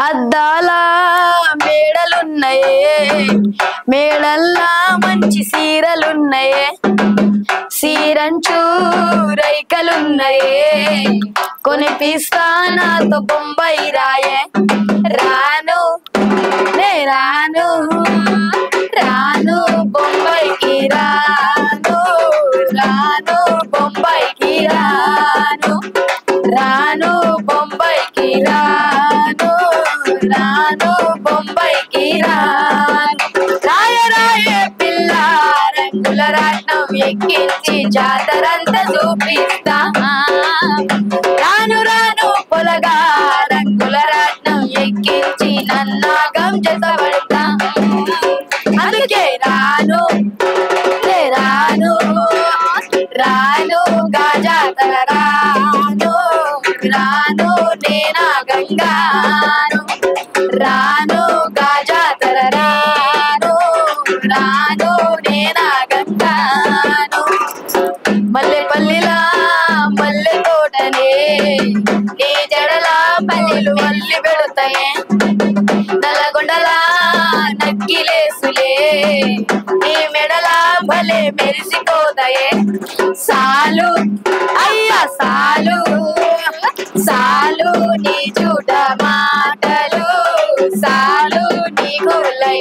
అద్దాల మేడలున్నాయే మేడల్లా మంచి సీరలున్నాయే సీరంచు రైకలున్నాయే కొనిపిస్తా నాతో బొంబాయి రాయే రాను నే రాను రాను బొంబాయికి రాను రాను బొంబాయికి రాను రాను బొంబాయికి రాను రాను బొంబాయికి రాను రాయ రాయ పిల్ల రంగుల రాట్నం ఎక్కించి జాతరంతా చూపిస్తా రాను రాను పొలగా రంగుల రాట్నం ఎక్కించి నన్నాగం చేసబడతా అందుకే రాను రాను రాను గాజాతర రాను రాను నేనా గంగాను రాను గాజాతర రాను రాను నేనా గంగాను మల్లె పల్లిలా మల్లె తోటనే నీ జడలా పల్లెలు వల్లి పెడతాయే నల్లగొండలా నక్కిలేసులే నీ మెడలా భలే మెరిసిపోతాయే సాలు అయ్యా సాలు సాలు నీ చూడ మాటలు సాలు నీ గుల్లై